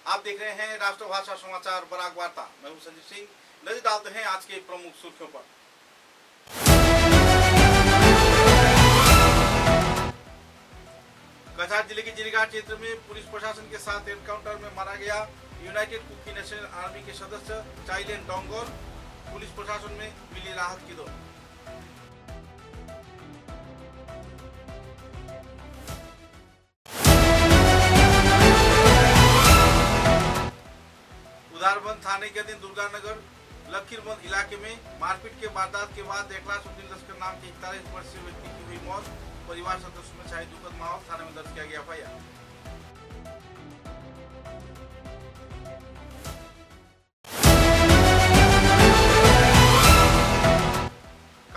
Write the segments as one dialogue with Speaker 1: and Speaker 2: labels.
Speaker 1: आप देख रहे हैं राष्ट्रभाषा समाचार बराक वार्ता। मैं हूं संजीव सिंह। नजर डालते हैं आज के प्रमुख सुर्खियों पर। कछार जिले के जिरीघाट क्षेत्र में पुलिस प्रशासन के साथ एनकाउंटर में मारा गया यूनाइटेड कुकी नेशनल आर्मी के सदस्य चाइलेन डोंगोल। पुलिस प्रशासन में मिली राहत की दौड़। उधारबंद थाने के अधीन दुर्गानगर लखीरबंद इलाके में मारपीट के वारदात के बाद इखलासुद्दीन लश्कर नाम के 41 वर्षीय व्यक्ति की हुई मौत। परिवार सदस्यों में छाई दुखद माहौल। थाने में दर्ज किया गया एफआईआर।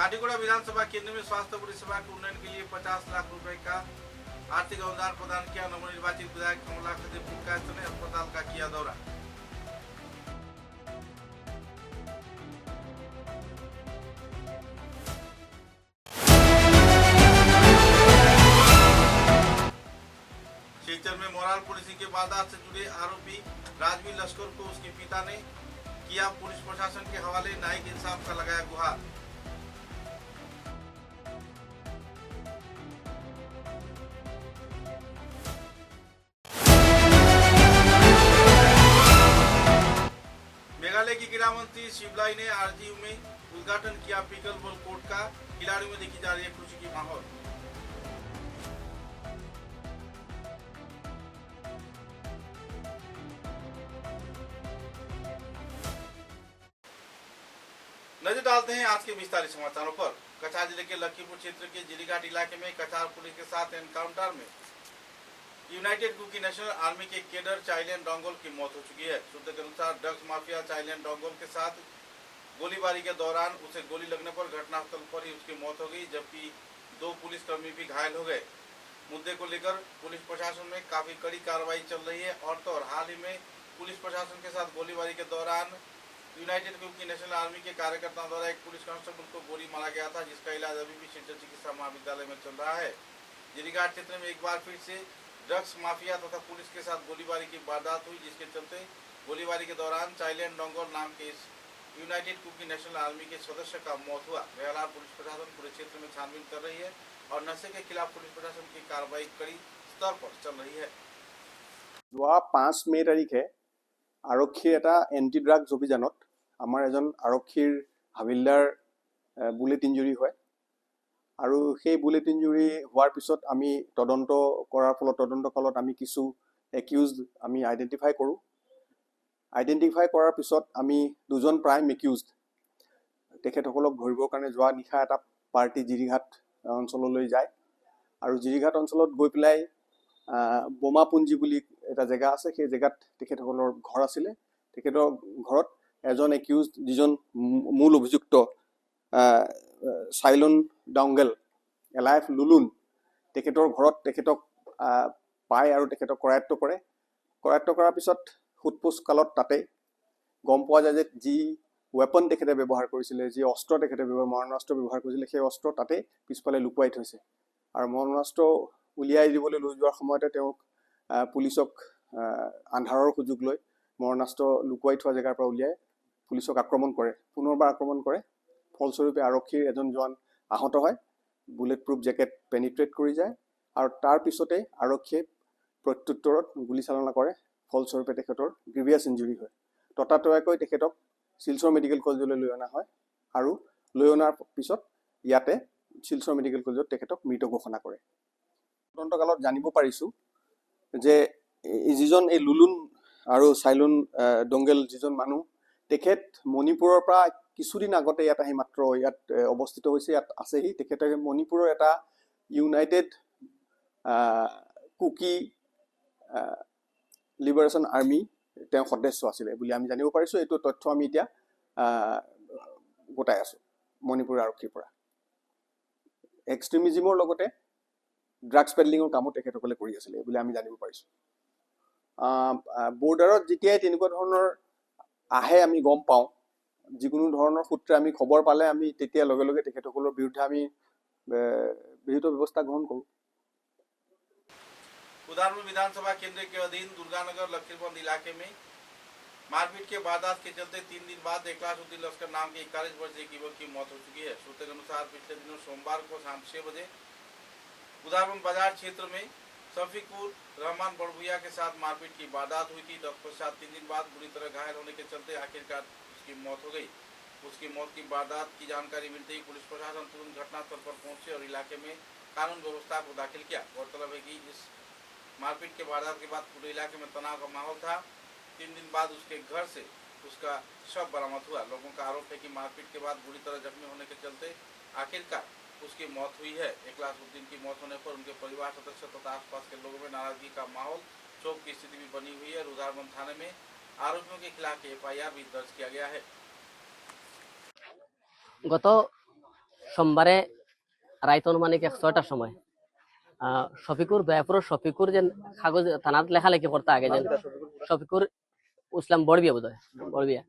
Speaker 1: काटीगुड़ा विधानसभा केंद्र में स्वास्थ्य परिसेवा के उन्नयन के लिए 50 लाख रुपए का आर्थिक अनुदान प्रदान किया। नवनिर्वाचित विधायक कमलाक्ष देव ने अस्पताल का किया दौरा। सिलचर में मोराल पुलिसिंग के वारदात से जुड़े आरोपी राजवीर लश्कर को उसके पिता ने किया पुलिस प्रशासन के हवाले। न्यायिक इंसाफ का लगाया गुहार। मेघालय की क्रीड़ा मंत्री शिवलाई ने आरजीयू में उद्घाटन किया पिकल बॉल कोर्ट का। खिलाड़ियों में देखी जा रही है खुशी की माहौल। नजर डालते हैं आज के विस्तारित समाचारों पर। कछार जिले के लखीमपुर क्षेत्र के जिरीघाट इलाके में कछार पुलिस के साथ एनकाउंटर में यूनाइटेड कुकी नेशनल आर्मी के केडर चाइलेन डोंगोल की मौत हो चुकी है। सूत्रों के अनुसार ड्रग्स माफिया चाइलेन डोंगोल के साथ गोलीबारी के दौरान उसे गोली लगने पर घटनास्थल पर ही उसकी मौत हो गई, जबकि 2 पुलिसकर्मी भी घायल हो गए। मुद्दे को लेकर पुलिस प्रशासन में काफी कड़ी कार्रवाई चल रही है। और तो और हाल ही में पुलिस प्रशासन के साथ गोलीबारी के दौरान यूनाइटेड कुकी नेशनल आर्मी के कार्यकर्ताओं द्वारा एक पुलिस कांस्टेबल को गोली मारा गया था, जिसका इलाज अभी भी सिलचर चिकित्सा महाविद्यालय में चल रहा है। जिरीघाट क्षेत्र में एक बार फिर से ड्रग्स माफिया तथा पुलिस के साथ गोलीबारी की वारदात हुई, जिसके चलते गोलीबारी के दौरान चाइलेन डोंगोल नाम के इस यूनाइटेड कुकी नेशनल आर्मी के सदस्य का मौत हुआ। बहरहाल पुलिस प्रशासन पूरे क्षेत्र में छानबीन कर रही है और नशे के खिलाफ पुलिस प्रशासन की कार्रवाई कड़ी स्तर पर चल रही है।
Speaker 2: যোৱা 5 মে তাৰিখে আৰক্ষীৰ এটা এণ্টি ড্ৰাগছ অভিযানত আমাৰ এজন আৰক্ষীৰ হাবিলদাৰ বুলেট ইঞ্জুৰি হয় আৰু সেই বুলেট ইঞ্জুৰি হোৱাৰ পিছত আমি তদন্ত কৰাৰ ফলত তদন্তকালত আমি কিছু একিউজড আমি আইডেন্টিফাই কৰোঁ। আইডেন্টিফাই কৰাৰ পিছত আমি দুজন প্ৰাইম একিউজড তেখেতসকলক ধৰিবৰ কাৰণে যোৱা নিশা এটা পাৰ্টি জিৰিঘাট অঞ্চললৈ যায় আৰু জিৰিঘাট অঞ্চলত গৈ পেলাই বোমাপুঞ্জি বুলি এটা জেগা আছে, সেই জেগাত তেখেতসকলৰ ঘৰ আছিলে। তেখেতৰ ঘৰত এজন একিউজড যিজন মূল অভিযুক্ত চাইলন ডংগেল এলাইফ লুলুন, তেখেতৰ ঘৰত তেখেতক পায় আৰু তেখেতক কৰায়ত্ব কৰে। কৰায়ত্ব কৰাৰ পিছত সোধপোছ কালত তাতে গম পোৱা যায় যে যি ৱেপন তেখেতে ব্যৱহাৰ কৰিছিলে, যি অস্ত্ৰ তেখেতে মৰণাস্ত্ৰ ব্যৱহাৰ কৰিছিলে, সেই অস্ত্ৰ তাতে পিছফালে লুকুৱাই থৈছে। আৰু মৰণাস্ত্ৰ উলিয়াই দিবলৈ লৈ যোৱাৰ সময়তে তেওঁক পুলিচক আন্ধাৰৰ সুযোগ লৈ মৰণাস্ত্ৰ লুকুৱাই থোৱা জেগাৰ পৰা উলিয়াই পুলিচক আক্ৰমণ কৰে, পুনৰবাৰ আক্ৰমণ কৰে। ফলস্বৰূপে আৰক্ষীৰ এজন জোৱান আহত হয়, বুলেট প্ৰুফ জেকেট পেনিট্ৰেট কৰি যায় আৰু তাৰ পিছতে আৰক্ষীয়ে প্ৰত্যুত্তৰত গুলীচালনা কৰে। ফলস্বৰূপে তেখেতৰ গ্ৰিভিয়াছ ইঞ্জুৰি হয়। ততাতৈয়াকৈ তেখেতক শিলচৰ মেডিকেল কলেজলৈ লৈ অনা হয় আৰু লৈ অনাৰ পিছত ইয়াতে শিলচৰ মেডিকেল কলেজত তেখেতক মৃত ঘোষণা কৰে। তদন্তকালত জানিব পাৰিছোঁ যে যিজন এই লুলুন আৰু চাইলুন ডংগেল যিজন মানুহ, তেখেত মণিপুৰৰ পৰা কিছুদিন আগতে ইয়াত আহি মাত্ৰ ইয়াত অৱস্থিত হৈছে, ইয়াত আছেহি। তেখেতে মণিপুৰৰ এটা ইউনাইটেড কুকি লিবাৰেশ্যন আৰ্মি তেওঁ সদস্য আছিলে বুলি আমি জানিব পাৰিছোঁ। এইটো তথ্য আমি এতিয়া গোটাই আছোঁ মণিপুৰ আৰক্ষীৰ পৰা। এক্সট্ৰিমিজিমৰ লগতে ড্ৰাগছ পেডলিঙৰ কামো তেখেতসকলে কৰি আছিলে বুলি আমি জানিব পাৰিছোঁ। বৰ্ডাৰত যেতিয়াই তেনেকুৱা ধৰণৰ আহে আমি গম পাওঁ, যিকোনো ধৰণৰ সূত্ৰে আমি খবৰ পালে আমি তেতিয়া লগে লগে তেখেতসকলৰ বিৰুদ্ধে আমি বিহিত ব্যৱস্থা গ্ৰহণ কৰোঁ।
Speaker 1: उदाहरण विधानसभा केंद्र के अधीन दुर्गानगर लखीरबंद इलाके में मारपीट के वारदात के चलते 3 दिन बाद इखलासुद्दीन लश्कर नाम के 41 वर्षीय एक युवक की मौत हो चुकी है। सूत्रों के अनुसार पिछले दिनों सोमवार को शाम 6 बजे उदाहरण बाजार क्षेत्र में शफीकुर रहमान बड़भुइया के साथ मारपीट की वारदात हुई थी। तत्पश्चात 3 दिन बाद बुरी तरह घायल होने के चलते आखिरकार उसकी मौत हो गई। उसकी मौत की वारदात की जानकारी मिलते ही पुलिस प्रशासन तुरंत घटनास्थल पर पहुंचे और इलाके में कानून व्यवस्था को दाखिल किया। गौरतलब है कि इस मारपीट के वारदात के बाद पूरे इलाके में तनाव का माहौल था। 3 दिन बाद उसके घर से उसका शव बरामद हुआ। लोगों का आरोप है कि मारपीट के बाद बुरी तरह जख्मी होने के चलते आखिरकार उसकी मौत हुई है। इखलासुद्दीन की मौत होने पर उनके परिवार सदस्य तथा आसपास के लोगों में नाराजगी का माहौल, शोक की स्थिति भी बनी हुई है। रुदारबंद थाने में आरोपियों के खिलाफ FIR भी दर्ज किया गया है।
Speaker 3: গত সোমবারে রাইত অনুমানিক 1:06টার সময় শফিকুর দয়াপুরের শফিকুর যে কাগজ থানাত লেখালেখি করতে আগে যেন শফিকুর ইসলাম বড়বিয়া বোধ হয় বড়বিয়া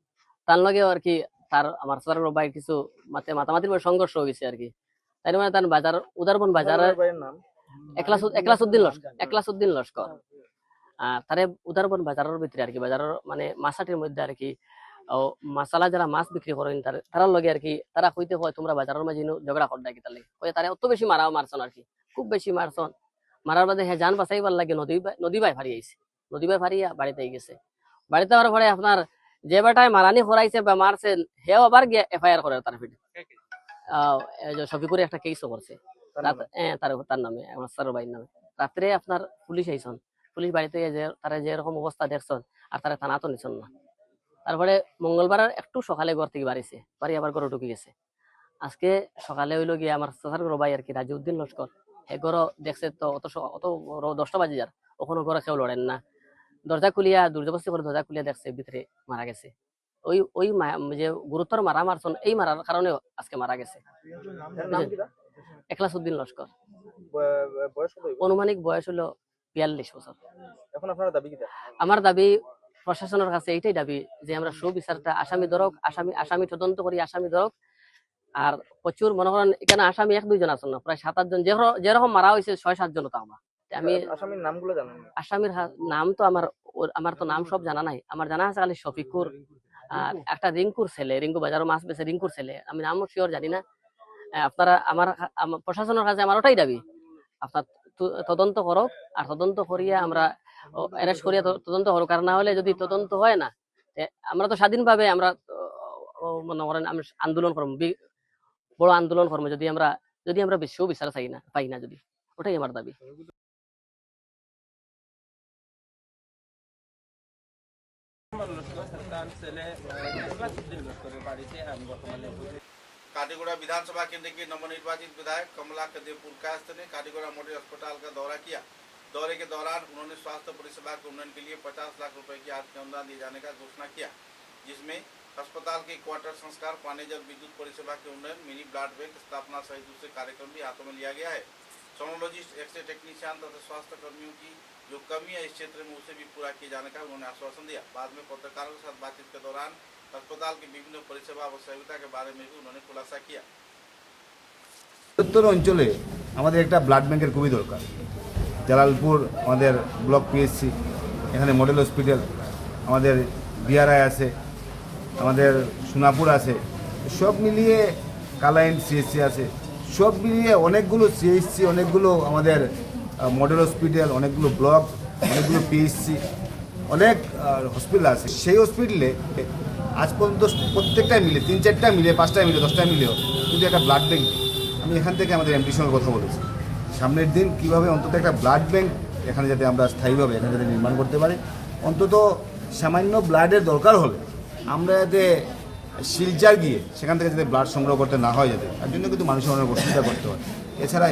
Speaker 3: তার লগে আর কি তার আমার সার ভাই কিছু মাতামাতির সংঘর্ষ হয়ে গেছে আর কি। তাই মানে তার বাজার উদারবন বাজারের একলাসউদ্দিন লস্কর তারে উদারবন বাজারের ভিতরে আর কি বাজারের মানে মাছাটির মধ্যে আর কি মাসালা যারা মাছ বিক্রি করেন তারা লগে আর কি তারা কইতে হয় তোমরা বাজারের মাঝে ঝগড়া কর ডাকি তার লাগে কয়ে তারা অত বেশি মারছন আর কি, খুব বেশি মারছন। মারার বাদে হ্যাঁ যান বাঁচাইবার লাগে নদী বাই ফারি আইছে, নদী বাই ফারিয়া বাড়িতে গেছে। বাড়িতে আবার পরে আপনার যে বেটায় মারানি করাইছে বা মারছে হেও আবার গিয়ে FIR করে তার ফিটে শফিকুরে একটা কেসও করছে তার নামে আমার সার ভাইয়ের নামে। রাত্রে আপনার পুলিশ আইসন, পুলিশ বাড়িতে যে তারা যেরকম অবস্থা দেখছেন আর তারা থানা তো নিছন না। তারপরে মঙ্গলবার একটু সকালে ঘর থেকে বাড়িছে, বাড়ি আবার ঘরে ঢুকে গেছে। আজকে সকালে হইলো গিয়ে আমার চাচার ঘর ভাই আর কি রাজিউদ্দিন লস্কর হে ঘর দেখছে তো অত 10টা বাজে যার ওখানে ঘরে কেউ লড়েন না। দরজা খুলিয়া দুর্জবস্তি করে দরজা খুলিয়া দেখছে ভিতরে মারা গেছে। ওই যে গুরুতর মারা মারছন এই মারার কারণে আজকে মারা গেছে। ইখলাসউদ্দিন লস্কর অনুমানিক বয়স হলো 42 বছর।
Speaker 4: এখন আপনার দাবি কি?
Speaker 3: আমার দাবি প্রশাসনের কাছে এইটাই দাবি যে আমরা সুবিচারটা আসামি ধরক, আসামি তদন্ত করি, আসামি ধরক। আর প্রচুর মনে করেন এখানে আসামি 1-2 জন আছেন না, প্রায় 7-8 জন যেরকম মারা হয়েছে 6-7 জন তো আমরা। আমি
Speaker 4: আসামির নামগুলো জানেন?
Speaker 3: আসামির নাম তো আমার তো নাম সব জানা নাই। আমার জানা আছে খালি শফিকুর আর একটা রিঙ্কুর ছেলে, রিঙ্কু বাজারও মাছ বেছে রিঙ্কুর ছেলে, আমি নামও শিওর জানি না। আপনারা আমার প্রশাসনের কাছে আমার ওটাই দাবি আপনার তদন্ত করক, আর তদন্ত করিয়া আমরা অ্যারেস্ট করিয়া তদন্ত করুক। আর না হলে যদি তদন্ত হয় না আমরা তো স্বাধীনভাবে আমরা মনে করেন আমি আন্দোলন করবো, বড় আন্দোলন করবো যদি আমরা বিশ্ব বিচার পাই না যদি, ওটাই আমার দাবি।
Speaker 1: काटीगोड़ा विधानसभा केंद्र के नवनिर्वाचित विधायक कमला कदेपुर कायस्थ ने काटीगोड़ा मॉडल अस्पताल का दौरा किया। दौरे के दौरान उन्होंने स्वास्थ्य परिसेवा के उन्नयन के लिए 50 लाख रुपए की आर्थिक अनुदान दिए जाने का घोषणा किया, जिसमें अस्पताल के क्वार्टर संस्कार, पानी जल विद्युत परिसेवा के उन्नयन, मिनी ब्लड बैंक स्थापना सहित दूसरे कार्यक्रम भी हाथों में लिया गया है। सोनोलॉजिस्ट, एक्सरे टेक्नीशियन तथा स्वास्थ्य कर्मियों की जो कमी है इस क्षेत्र में उसे भी पूरा किए जाने का उन्होंने आश्वासन दिया। बाद में पत्रकारों के साथ बातचीत के दौरान अस्पताल की विभिन्न परिसेवा व सहयोगिता के बारे में भी उन्होंने खुलासा किया।
Speaker 5: উত্তর অঞ্চলে আমাদের একটা ব্লাড ব্যাংকের খুবই দরকার। জালালপুর আমাদের ব্লক PSC, এখানে মডেল হসপিটাল, আমাদের BRI আছে, আমাদের সোনাপুর আছে, সব মিলিয়ে কালাইন CHC আছে, সব মিলিয়ে অনেকগুলো CHC, অনেকগুলো আমাদের মডেল হসপিটাল, অনেকগুলো ব্লক, অনেকগুলো PSC, অনেক হসপিটাল আছে। সেই হসপিটালে আজ পর্যন্ত প্রত্যেকটাই মিলে 3-4টা মিলে 5টা মিলে 10টা মিলেও কিন্তু একটা ব্লাড ব্যাংক। আমি এখান থেকে আমাদের MDর সঙ্গে কথা বলেছি সামনের দিন কীভাবে অন্তত একটা ব্লাড ব্যাংক এখানে যাতে আমরা স্থায়ীভাবে এখানে যাতে নির্মাণ করতে পারি। অন্তত সামান্য ব্লাডের দরকার হলে আমরা যাতে শিলচর গিয়ে সেখান থেকে যাতে ব্লাড সংগ্রহ করতে না হয়, যাতে তার জন্য কিন্তু মানুষের অনেক অসুবিধা করতে হয়।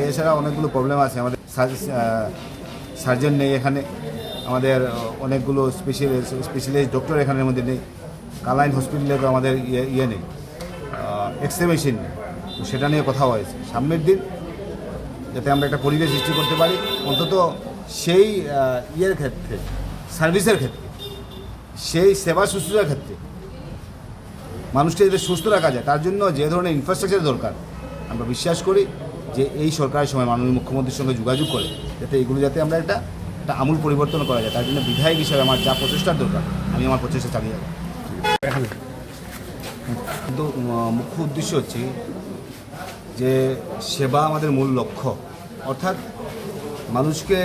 Speaker 5: এছাড়া অনেকগুলো প্রবলেম আছে। আমাদের সার্জন নেই এখানে, আমাদের অনেকগুলো স্পেশালিস্ট ডক্টর এখানের মধ্যে নেই। কালাইন হসপিটালে তো আমাদের ইয়ে নেই, এক্সরে মেশিন নেই। তো সেটা নিয়ে কথা হয়েছে সামনের দিন যাতে আমরা একটা পরিবেশ সৃষ্টি করতে পারি, অন্তত সেই ইয়ের ক্ষেত্রে, সার্ভিসের ক্ষেত্রে, সেই সেবা শুশ্রূষার ক্ষেত্রে মানুষকে যাতে সুস্থ রাখা যায়, তার জন্য যে ধরনের ইনফ্রাস্ট্রাকচার দরকার আমরা বিশ্বাস করি যে এই সরকারের সময় মাননীয় মুখ্যমন্ত্রীর সঙ্গে যোগাযোগ করে যাতে এগুলো যাতে আমরা একটা একটা আমূল পরিবর্তন করা যায়, তার জন্য বিধায়ক হিসেবে আমার যা প্রচেষ্টার দরকার আমি আমার প্রচেষ্টা চালিয়ে যাব। কিন্তু মুখ্য উদ্দেশ্য হচ্ছে যে সেবা আমাদের মূল লক্ষ্য, অর্থাৎ মানুষকে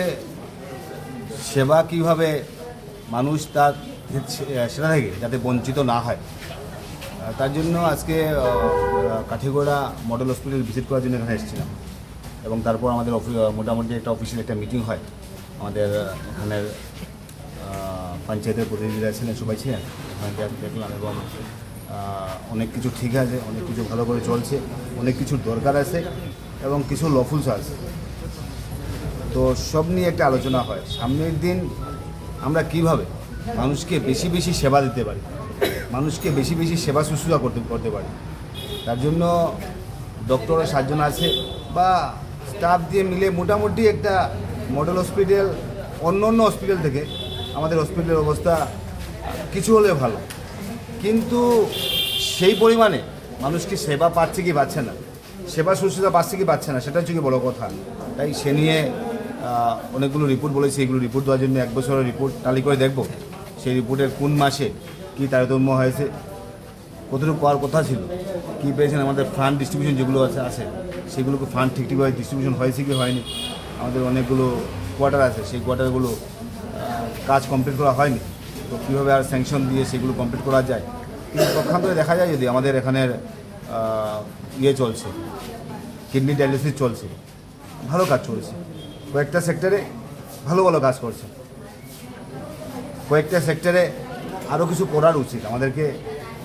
Speaker 5: সেবা কীভাবে মানুষ তার সেটা থেকে যাতে বঞ্চিত না হয়, তার জন্য আজকে কাঠিগোড়া মডেল হসপিটাল ভিজিট করার জন্য এখানে এসেছিলাম। এবং তারপর আমাদের মোটামুটি একটা অফিসিয়াল একটা মিটিং হয়, আমাদের এখানের পঞ্চায়েতের প্রতিনিধিরা ছিলেন, সবাই ছিলেন, ওখানে দেখলাম। এবং অনেক কিছু ঠিক আছে, অনেক কিছু ভালো করে চলছে, অনেক কিছুর দরকার আছে এবং কিছু লফুলস আছে। তো সব নিয়ে একটা আলোচনা হয় সামনের দিন আমরা কিভাবে মানুষকে বেশি বেশি সেবা দিতে পারি, মানুষকে বেশি বেশি সেবা শুশ্রূষা করতে পারি। তার জন্য ডক্টরের 7 জন আছে বা স্টাফ দিয়ে মিলে মোটামুটি একটা মডেল হসপিটাল অন্য অন্য হসপিটাল থেকে আমাদের হসপিটালের অবস্থা কিছু হলে ভালো, কিন্তু সেই পরিমাণে মানুষ কি সেবা পাচ্ছে কি পাচ্ছে না, সেবা শুশ্রূষা পাচ্ছে কি পাচ্ছে না, সেটা হচ্ছে কি বড় কথা। তাই সে নিয়ে অনেকগুলো রিপোর্ট বলেছি, এগুলো রিপোর্ট দেওয়ার জন্য 1 বছরের রিপোর্ট টালি করে দেখব, সেই রিপোর্টের কোন মাসে কী তারতম্য হয়েছে, কতটুকু পাওয়ার কথা ছিল, কী পেয়েছেন, আমাদের ফান্ড ডিস্ট্রিবিউশন যেগুলো আছে সেগুলোকে ফান্ড ঠিকঠাকভাবে ডিস্ট্রিবিউশন হয়েছে কি হয়নি, আমাদের অনেকগুলো কোয়ার্টার আছে, সেই কোয়ার্টারগুলো কাজ কমপ্লিট করা হয়নি, তো কীভাবে আর স্যাংশন দিয়ে সেগুলো কমপ্লিট করা যায়। কিন্তু পক্ষান্তরে দেখা যায় যদি আমাদের এখানের চলছে, কিডনি ডায়ালিসিস চলছে, ভালো কাজ চলছে, কয়েকটা সেক্টরে ভালো ভালো কাজ করছে, কয়েকটা সেক্টরে আরও কিছু করার উচিত। আমাদেরকে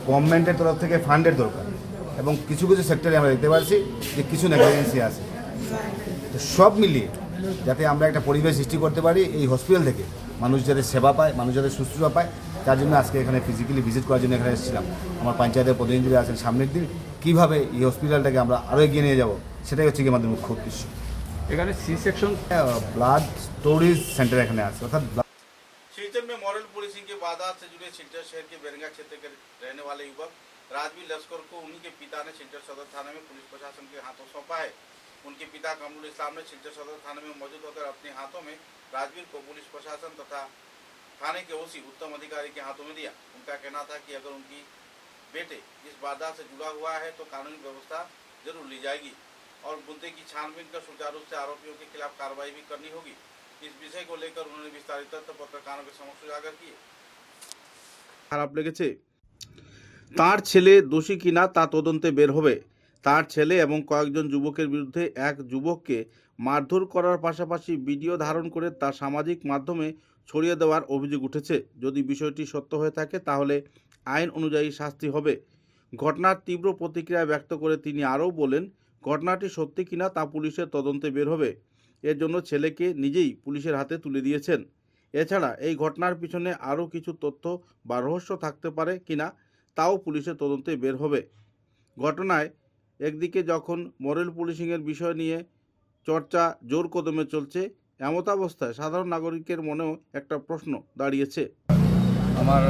Speaker 5: গভর্নমেন্টের তরফ থেকে ফান্ডের দরকার, এবং কিছু কিছু সেক্টরে আমরা দেখতে পাচ্ছি যে কিছু নেগলিজেন্সি আছে। তো সব মিলিয়ে যাতে আমরা একটা পরিবেশ সৃষ্টি করতে পারি এই হসপিটাল থেকে, মানুষ যাতে সেবা পায়, মানুষ যাতে শুশ্রূষা পায়, তার জন্য আজকে এখানে ফিজিক্যালি ভিজিট করার জন্য এখানে এসেছিলাম। আমার পঞ্চায়েতের প্রতিনিধিরা আছেন, সামনের দিন কীভাবে এই হসপিটালটাকে আমরা আরও এগিয়ে নিয়ে যাব, সেটাই হচ্ছে কি আমাদের মুখ্য উদ্দেশ্য।
Speaker 6: এখানে C section
Speaker 5: blood storage centre এখানে আছে, অর্থাৎ
Speaker 1: सिलचर में मॉडल पुलिसिंग के वारदात से जुड़े सिलचर शहर के बेरंगा क्षेत्र के रहने वाले युवक राजवीर लश्कर को उन्हीं के पिता ने सिलचर सदर थाने में पुलिस प्रशासन के हाथों सौंपा है। उनके पिता कमरुल इस्लाम ने सिलचर सदर थाने में मौजूद होकर अपने हाथों में राजवीर को पुलिस प्रशासन तथा थाने के ओसी उत्तम अधिकारी के हाथों में दिया। उनका कहना था कि अगर उनकी बेटे इस वारदात से जुड़ा हुआ है तो कानूनी व्यवस्था जरूर ली जाएगी और मुद्दे की छानबीन कर सुचारू रूप से आरोपियों के खिलाफ कार्रवाई भी करनी होगी। इस विषय को लेकर उन्होंने विस्तारित तथ्य पत्रकारों के समक्ष उजागर किए। খারাপ লেগেছে, তার ছেলে দোষী কিনা তা তদন্তে বের হবে। তার ছেলে এবং কয়েকজন যুবকের বিরুদ্ধে এক যুবককে মারধর করার পাশাপাশি ভিডিও ধারণ করে তা সামাজিক মাধ্যমে ছড়িয়ে দেওয়ার অভিযোগ উঠেছে। যদি বিষয়টি সত্য হয়ে থাকে তাহলে আইন অনুযায়ী শাস্তি হবে। ঘটনার তীব্র প্রতিক্রিয়া ব্যক্ত করে তিনি আরও বলেন, ঘটনাটি সত্যি কিনা তা পুলিশের তদন্তে বের হবে। এর জন্য ছেলেকে নিজেই পুলিশের হাতে তুলে দিয়েছেন। এছাড়া এই ঘটনার পিছনে আরও কিছু তথ্য বা রহস্য থাকতে পারে কিনা তাও পুলিশের তদন্তে বের হবে। ঘটনায় একদিকে যখন মডেল পুলিশিংয়ের বিষয় নিয়ে চর্চা জোর কদমে চলছে, এমতাবস্থায় সাধারণ নাগরিকের মনেও একটা প্রশ্ন দাঁড়িয়েছে।
Speaker 7: আমার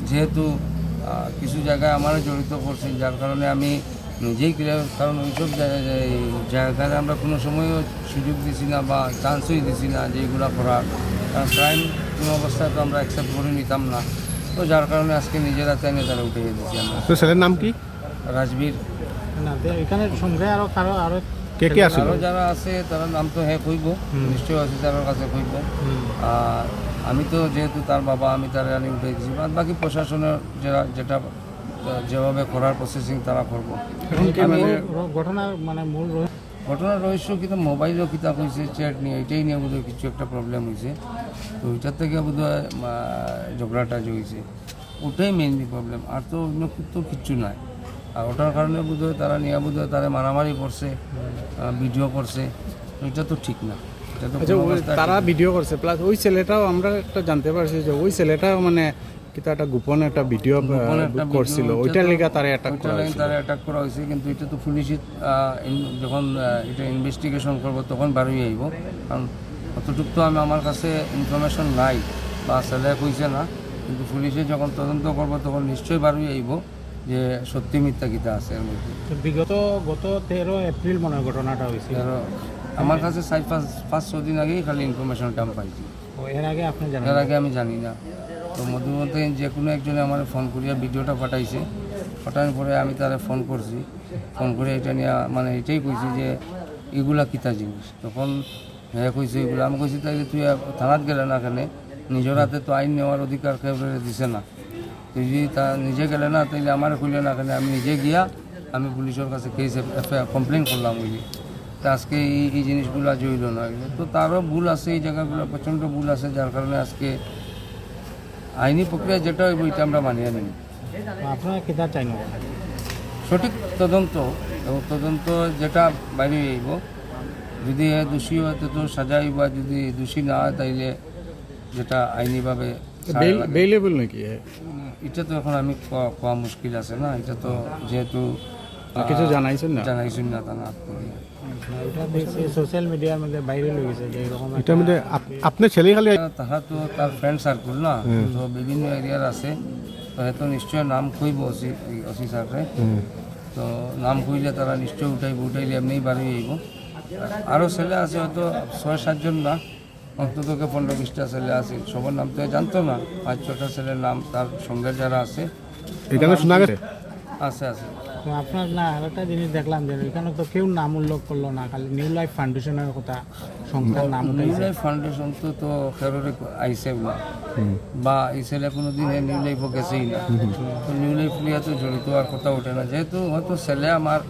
Speaker 7: যেহেতু কিছু জায়গায় আমারও জড়িত করছে, যার কারণে আমি নিজেই কারণ ওইসব জায়গায় আমরা কোনো সময়ও সুযোগ দিছি না বা চান্সই দিছি না যে এগুলো করার, কারণ ক্রাইম কোনো অবস্থায় তো আমরা অ্যাকসেপ্ট করে নিতাম না। তো যার কারণে আজকে নিজেরা চাইনে তারা উঠে দিয়েছি আমরা।
Speaker 6: তো ছেলের নাম কি?
Speaker 7: রাজবীর।
Speaker 8: এখানে সঙ্গে আরো কারো আরো
Speaker 6: কে কে আছে?
Speaker 7: আরও যারা আছে তারা নাম তো হ্যাঁ কইব, নিশ্চয়ই আছে তার কাছে কইব। আর আমি তো যেহেতু তার বাবা, আমি তার আনি উঠে দিয়েছি, বাদ বাকি প্রশাসনের যেটা যেভাবে করার প্রসেসিং তারা করবো।
Speaker 8: ঘটনার মানে মূল
Speaker 7: ঘটনার রহস্য কিন্তু মোবাইলও কিতাব হয়েছে, চ্যাট নিয়ে এটাই নিয়ে বোধহয় কিছু একটা প্রবলেম হয়েছে, তো ওইটার থেকে বোধহয় ঝগড়াটা যে হয়েছে ওটাই মেইনলি প্রবলেম, আর তো অন্য তো কিচ্ছু নাই। আর ওটার কারণে বোধহয় তারা নিয়ে বোধহয় তারা মারামারি করছে, ভিডিও করছে, ওইটা তো ঠিক না।
Speaker 8: তারা ভিডিও করছে, প্লাস ওই ছেলেটাও আমরা একটা জানতে পারছি যে ওই ছেলেটাও মানে একটা গোপন একটা ভিডিও করছিল, ওইটার লেগে তারা অ্যাটাক
Speaker 7: করা হয়েছে। কিন্তু এটা তো পুলিশে যখন এটা ইনভেস্টিগেশন করবো তখন বারোই আইব, কারণ অতটুকু তো আমার কাছে ইনফরমেশন নাই বা ছেলে কইছে না, কিন্তু পুলিশে যখন তদন্ত করবো তখন নিশ্চয়ই বারোই আইব যে সত্যি মিথ্যা কিতা আছে এর মধ্যে।
Speaker 8: গত 13 এপ্রিল মনে হয় ঘটনাটা হয়েছিল।
Speaker 7: আমার কাছে 5-6 দিন আগেই খালি ইনফরমেশনটা আমি পাইছি।
Speaker 4: এর আগে আপনি জানেন?
Speaker 7: এর আগে আমি জানি না। তো মধ্যে যে কোনো একজনে আমার ফোন করিয়া ভিডিওটা পাঠাইছে, পাঠানোর পরে আমি তারা ফোন করছি, ফোন করে এটা নিয়ে মানে এটাই কইছি যে এগুলা কিতা জিনিস। তখন হ্যাঁ কইছে এগুলো, আমি কইছি তাইলে তুই থানাত গেলে না, কেন নিজের হাতে তো আইন নেওয়ার অধিকার কেউ দিছে না, তুই যদি তা নিজে গেলে না তাইলে আমার খুললে না, কেন আমি নিজে গিয়া আমি পুলিশের কাছে কেস কমপ্লেন করলাম বুঝলি। তা আজকে এই জিনিসগুলো জড়িল না, তো তারও ভুল আছে, এই জায়গাগুলো প্রচণ্ড ভুল আছে, যার কারণে আজকে আইনি প্রক্রিয়া যেটা হইব এটা আমরা মানিয়ে নিই।
Speaker 4: আপনারা কিতা চাই না?
Speaker 7: সঠিক তদন্ত এবং তদন্ত যেটা বাইরে আইব, যদি দোষী হয় তো সাজা হইব, যদি দোষী না হয় তাইলে যেটা আইনিভাবে
Speaker 8: বেইলেবল নাকি?
Speaker 7: এটা তো এখন আমি কোয়া মুশকিল আছে না, এটা তো যেহেতু
Speaker 8: কিছু জানাইছেন না?
Speaker 7: জানাইছেন না তা না।
Speaker 4: এটা দেখছি সোশ্যাল মিডিয়ার মধ্যে ভাইরাল হয়ে গেছে যে এরকম
Speaker 8: এটা মধ্যে আপনার ছেলে খালি
Speaker 7: তারা তো তার ফ্রেন্ড সার্কেল না, তো বিভিন্ন এরিয়ার আছে, তো হয়তো নিশ্চয় নাম কইব ওসি স্যারকে, তো নাম কইলে তারা নিশ্চয় উঠাইলে এমনি বাড়ি আইব। আরও ছেলে আছে হয়তো 6-7 জন না, অন্তত 15-20টা ছেলে আছে, সবার নাম তো জানতো না, 5-6টা ছেলের নাম তার সঙ্গে যারা আছে
Speaker 8: এখানে শোনা গেছে
Speaker 7: আছে।
Speaker 4: তো আপনার না আরেকটা জিনিস দেখলাম যে এখানে তো কেউ নাম উল্লেখ করলো না, খালি নিউ লাইফ ফাউন্ডেশনের কথা সংস্থার নাম
Speaker 7: নিউ
Speaker 4: উঠাইছে।
Speaker 7: লাইফ ফাউন্ডেশন তো খেরোরে আইসে না, বা এই ছেলে কোনো দিন নিউ লাইফও গেছেই না, তো নিউ লাইফ নিয়ে তো জড়িত আর কথা ওঠে না। যেহেতু হয়তো ছেলে আমার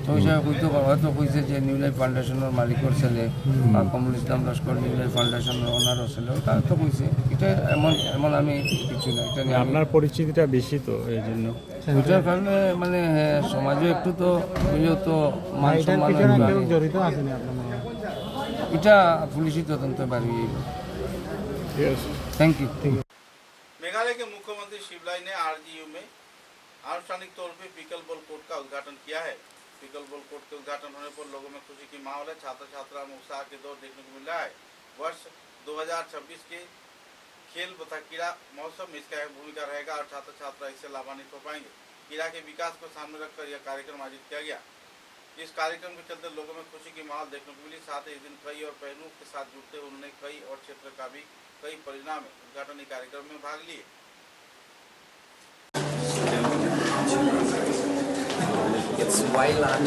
Speaker 7: পয়সা হয়তো কইছে যে নিউ লাইফ ফাউন্ডেশনের মালিকের ছেলে বা কমল ইসলাম লস্কর নিউ লাইফ ফাউন্ডেশনের ওনারও ছেলে, ওটা তো কইছে। এটা এমন আমি কিছু না, এটা নিয়ে
Speaker 8: আপনার পরিচিতিটা বেশি তো এই জন্য
Speaker 7: ওইটার কারণে মানে সমাজে একটু তো হইলেও তো মান
Speaker 4: এটার
Speaker 7: সম্মান
Speaker 4: পিছনে কেউ জড়িত আছে না আপনার মনে হয়?
Speaker 7: এটা পুলিশি তদন্ত বাড়িয়ে। Thank you.
Speaker 1: मेघालय के मुख्यमंत्री शिवराज ने आरजीयू में आनुষ্ঠাनिक तौर पे पिकल बॉल कोर्ट का उद्घाटन किया है। पिकल बॉल कोर्ट के उद्घाटन होने पर लोगों में खुशी की माहौल है। छात्र छात्रा में उत्साह के दौर देखने को मिल रहा है। वर्ष 2026 के खेल तथा क्रीड़ा महोत्सव में इसका भूमिका रहेगा और छात्र छात्रा इससे लाभान्वित हो पाएंगे। क्रीड़ा के विकास को सामने रखकर यह कार्यक्रम आयोजित किया गया। इस कार्यक्रम के चलते लोगों में खुशी की माहौल देखने को मिली। साथ ही इस दिन कई और पहलुओं के साथ जुड़ते उन्होंने कई और क्षेत्र का भी कई परिणाम उद्घाटन कार्यक्रम में भाग लिए।
Speaker 9: It's Wayland.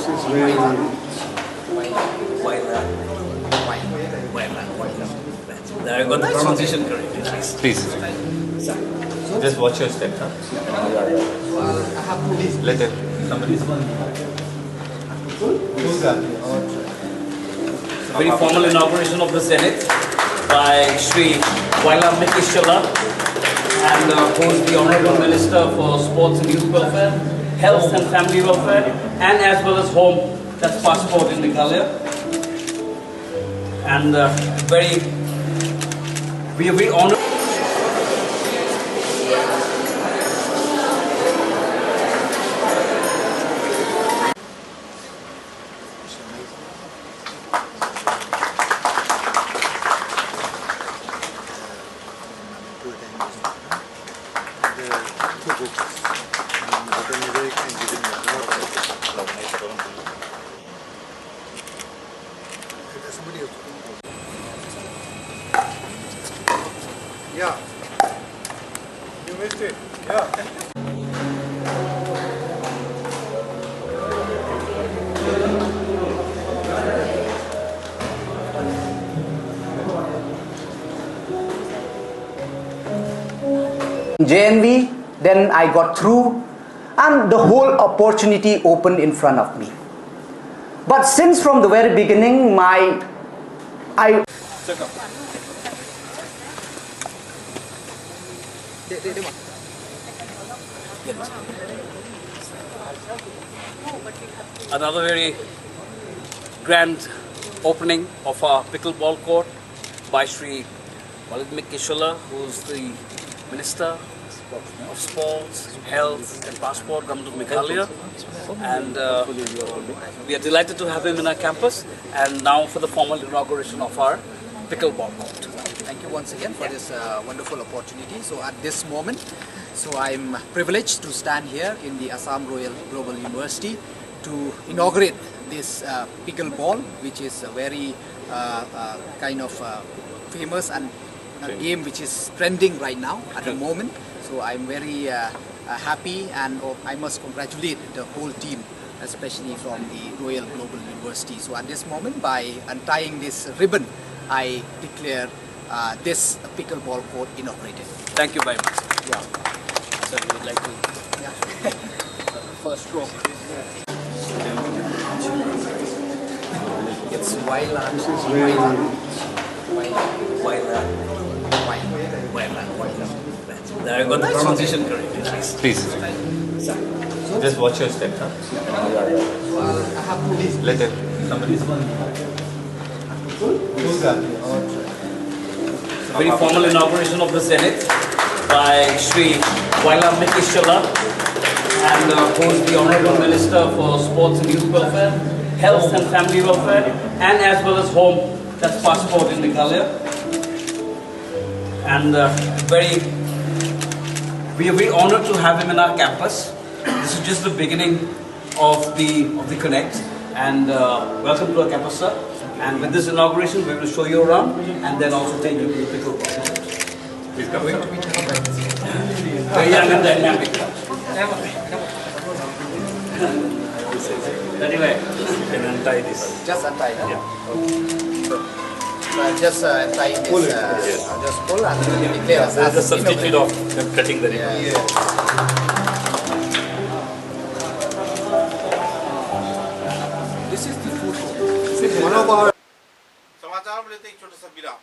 Speaker 9: There, I got the pronunciation correct.
Speaker 10: Please. Just watch your step, huh? Let it. Somebody's.
Speaker 9: Very formal inauguration of the Senate by Shri Waila Mikishala, and who is the Honorable Minister for Sports and Youth Welfare, Health and Family Welfare, and as well as Home, that's Passport in Meghalaya. And we are very honored.
Speaker 1: Yeah. You missed it. Yeah.
Speaker 11: JNV, then I got through, and the whole opportunity opened in front of me. But since from the very beginning,
Speaker 9: Another very grand opening of our pickleball court by Shri Waladmik Kishala, who is the Minister of Sports, Health and Passport, Government of Meghalaya. And we are delighted to have him in our campus, and now for the formal inauguration of our pickleball court.
Speaker 12: Thank you once again for this wonderful opportunity. So at this moment, I'm privileged to stand here in the Assam Royal Global University to inaugurate this pickleball, which is a very kind of famous and a game which is trending right now at the moment. So I'm very happy, and I must congratulate the whole team, especially from the Royal Global University. So at this moment, by untying this ribbon, I declare this pickleball court inaugurated.
Speaker 9: Thank you very much.
Speaker 12: Yeah.
Speaker 9: So we would like to first stroke.
Speaker 12: It's Wailand.
Speaker 9: I got the pronunciation correct.
Speaker 10: Please. Just watch your step, huh? Let it. Somebody's
Speaker 9: Very formal inauguration of the Senate by Shri Wailand Mikishala, and who is the Honorable Minister for Sports and Youth Welfare, Health and Family Welfare, and as well as Home, that's Passport in Meghalaya. And we are very honored to have him in our campus. This is just the beginning of the Connect, and welcome to our campus, sir. And with this inauguration, we will show you around and then also take you to the pickleball. Please come in. Very young and dynamic. Anyway, you can untie this.
Speaker 12: Just untie, huh?
Speaker 9: Yeah.
Speaker 12: Okay. So just untie this, just pull and declare us
Speaker 9: That's the
Speaker 12: as
Speaker 9: substitute of them cutting the ribbon.
Speaker 12: This is the food court.
Speaker 1: समाचार में लेते एक छोटा सा विराम।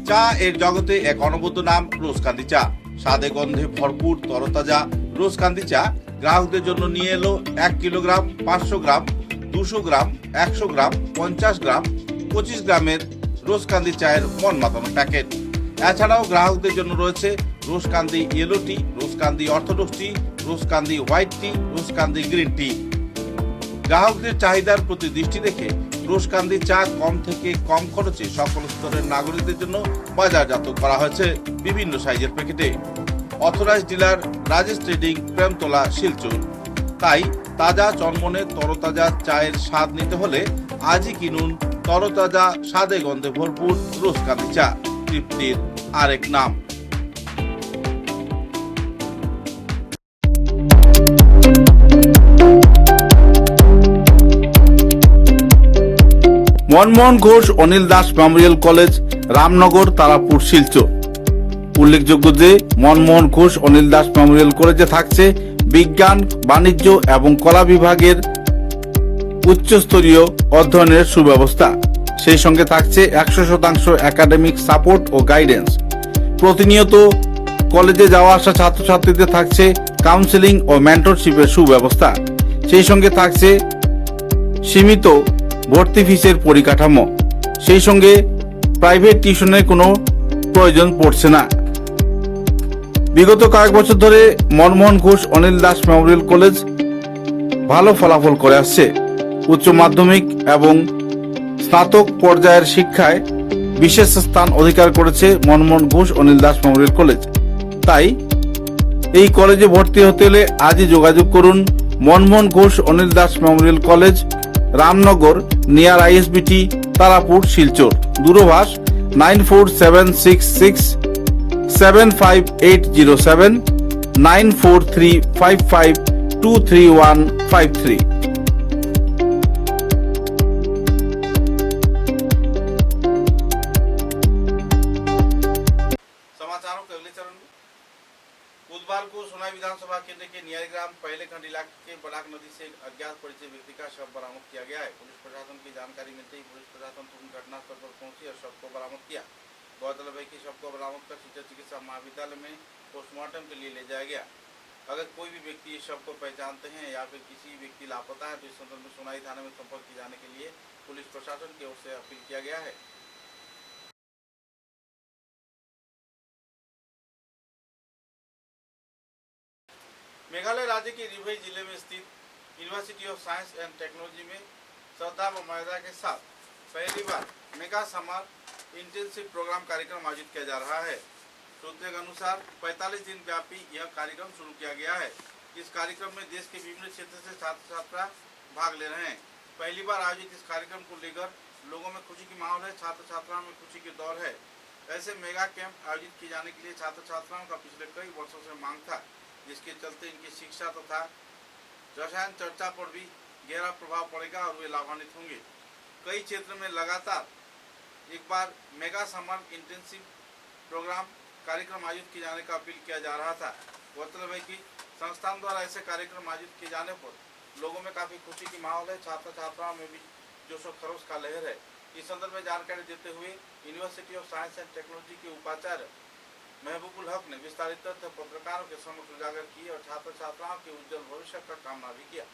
Speaker 1: চা এর জগতে এক অনবদ্য নাম রোজকান্দি চা। স্বাদে গন্ধে ভরপুর তরতাজা রোজকান্দি চা গ্রাহকদের জন্য নিয়ে এলো 1 কিলোগ্রাম, 500 গ্রাম, 200 গ্রাম, 100 গ্রাম, 50 গ্রাম, 25 গ্রামের রোজকান্দি চায়ের মন মাতানো প্যাকেট। এছাড়াও গ্রাহকদের জন্য রয়েছে রোজকান্দি ইয়েলো টি, রোজকান্দি অর্থোডক্স টি, রোজকান্দি হোয়াইট টি, রোজকান্দি গ্রিন টি। গ্রাহকদের চাহিদার প্রতি দৃষ্টি রেখে রোজকান্দি চা কম থেকে কম খরচে সকল স্তরের নাগরিকদের জন্য বাজারজাত করা হয়েছে বিভিন্ন সাইজের প্যাকেটে। Authorize dealer Rajesh Trading, Premtala, Silchar. তাই তাজা চনমনে তরতাজা চায়ের স্বাদ নিতে হলে আজই কিনুন তরতাজা স্বাদে গন্ধে ভরপুর রোজকান্দি চা, তৃপ্তির আরেক নাম।
Speaker 13: Manmohan Ghosh Anil Das memorial college, Ramnagar, Tarapur, Silchar. উল্লেখযোগ্য যে মনমোহন ঘোষ অনিল দাস মেমোরিয়াল কলেজে থাকছে বিজ্ঞান, বাণিজ্য এবং কলা বিভাগের উচ্চস্তরীয় অধ্যয়নের সুব্যবস্থা। সেই সঙ্গে থাকছে 100% একাডেমিক সাপোর্ট ও গাইডেন্স। প্রতিনিয়ত কলেজে যাওয়া আসা ছাত্রছাত্রীদের থাকছে কাউন্সেলিং ও মেন্টরশিপের সুব্যবস্থা। সেই সঙ্গে থাকছে সীমিত ভর্তি ফিসের পরিকাঠামো। সেই সঙ্গে প্রাইভেট টিউশনের কোনো প্রয়োজন পড়ছে না। বিগত কয়েক বছর ধরে মনমোহন ঘোষ অনিল দাস মেমোরিয়াল কলেজ ভালো ফলাফল করে আসছে। উচ্চ মাধ্যমিক এবং স্নাতক পর্যায়ের শিক্ষায় বিশেষ স্থান অধিকার করেছে মনমোহন ঘোষ অনিল দাস মেমোরিয়াল কলেজ। তাই এই কলেজে ভর্তি হতে হলে আজই যোগাযোগ করুন Manmohan Ghosh Anil Das memorial college, Ramnagar, near ISBT, Tarapur, Silchar. দূরভাষ 9476675807 9435523153।
Speaker 1: समाचारों के अगले चरण में बुधवार को सोनाई विधानसभा केंद्र के नियारीग्राम पहले खंड इलाके के बड़ाक नदी से एक अज्ञात परिचय व्यक्ति का शव बरामद किया गया है। पुलिस प्रशासन की जानकारी मिलते ही पुलिस प्रशासन तुरंत घटनास्थल पर पहुंची और शव को बरामद किया। गौरतलब है कि शव को बरामद कर सिंचर चिकित्सा महाविद्यालय में पोस्टमार्टम के लिए ले जाया गया। अगर कोई भी व्यक्ति इस शव को पहचानते हैं या फिर किसी व्यक्ति लापता है तो इस संदर्भ में सोनाई थाने में संपर्क किए जाने के लिए पुलिस प्रशासन की ओर से अपील किया गया है। मेघालय राज्य के रिभई जिले में स्थित university of science and technology में श्रद्धा व मर्यादा के साथ पहली बार मेगा समर इंटेंसिव प्रोग्राम कार्यक्रम आयोजित किया जा रहा है। सूत्रों के अनुसार 45 दिन व्यापी यह कार्यक्रम शुरू किया गया है। इस कार्यक्रम में देश के विभिन्न क्षेत्र से छात्र छात्रा भाग ले रहे हैं। पहली बार आयोजित इस कार्यक्रम को लेकर लोगों में खुशी की माहौल है, छात्र छात्राओं में खुशी की दौर है। ऐसे मेगा कैंप आयोजित किए जाने के लिए छात्र छात्राओं का पिछले कई वर्षों से मांग था, जिसके चलते इनकी शिक्षा तथा रसायन चर्चा पर भी गहरा प्रभाव पड़ेगा और वे लाभान्वित होंगे। कई क्षेत्र में लगातार एक बार मेगा समर इंटेंसिव प्रोग्राम कार्यक्रम आयोजित किए जाने का अपील किया जा रहा था। गौरतलब है कि संस्थान द्वारा ऐसे कार्यक्रम आयोजित किए जाने पर लोगों में काफी खुशी की माहौल है, छात्र छात्राओं में भी जोशो खरोश का लहर है। इस संदर्भ में जानकारी देते हुए university of science and technology के उपाचार्य महबूबुल हक ने विस्तारित तथ्य पत्रकारों के समक्ष उजागर किए और छात्र छात्राओं के उज्जवल भविष्य का कामना भी किया।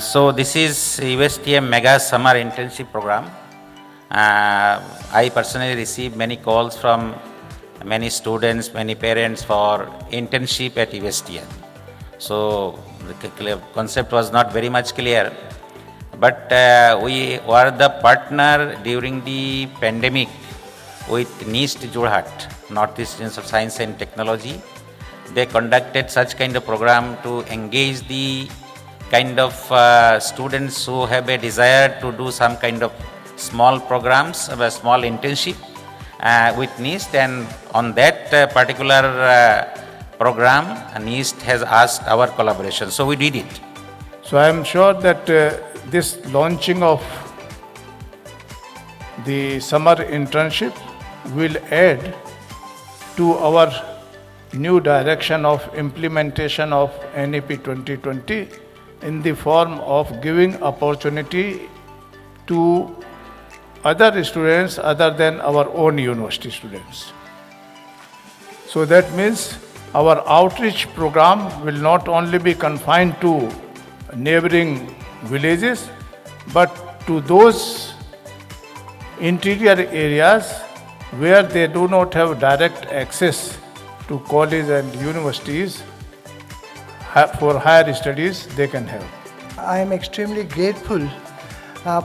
Speaker 14: So this is USTM Mega Summer Internship Program. I personally receive many calls from many students, many parents for internship at USTM. So the concept was not very much clear, but we were the partner during the pandemic with NIST Jorhat, Northeast Institute of Science and Technology. They conducted such kind of program to engage the kind of students who have a desire to do some kind of small programs, a small internship with NIST, and on that particular program, NIST has asked our collaboration, so we did it.
Speaker 15: So I am sure that this launching of the summer internship will add to our new direction of implementation of NEP 2020 in the form of giving opportunity to other students other than our own university students. So that means our outreach program will not only be confined to neighboring villages, but to those interior areas where they do not have direct access to colleges and universities. For higher studies they can have.
Speaker 16: I am extremely grateful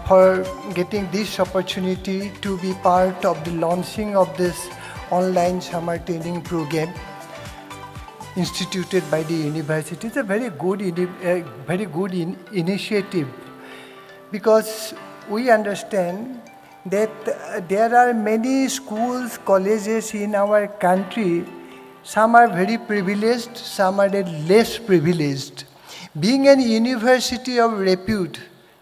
Speaker 16: for getting this opportunity to be part of the launching of this online summer training program instituted by the university. It's a very good initiative, because we understand that there are many schools, colleges in our country. Some are very privileged, some are less privileged. Being an university of repute,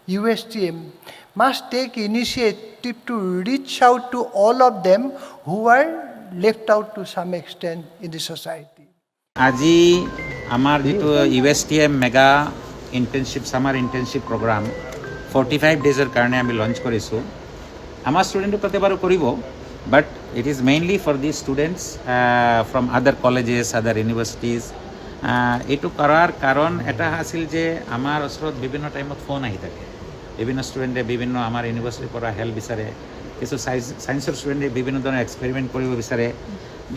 Speaker 16: USTM must take initiative to reach out to all of them who are left out to some extent in the society.
Speaker 14: আজি আমাৰ যিটো USTM mega internship summer internship programme 45 ডেজৰ কাৰণে আমি launch কৰিছোঁ। আমাৰ ষ্টুডেণ্টে তাতে বাৰু কৰিব, but it is mainly for the students from other colleges, other universities. এইটো কৰাৰ কাৰণ এটা আছিল যে আমাৰ ওচৰত বিভিন্ন টাইমত ফোন আহি থাকে, বিভিন্ন ষ্টুডেণ্টে বিভিন্ন আমাৰ ইউনিভাৰ্চিটিৰ পৰা হেল্প বিচাৰে, কিছু ছায়েন্সৰ ষ্টুডেণ্টে বিভিন্ন ধৰণৰ এক্সপেৰিমেণ্ট কৰিব বিচাৰে,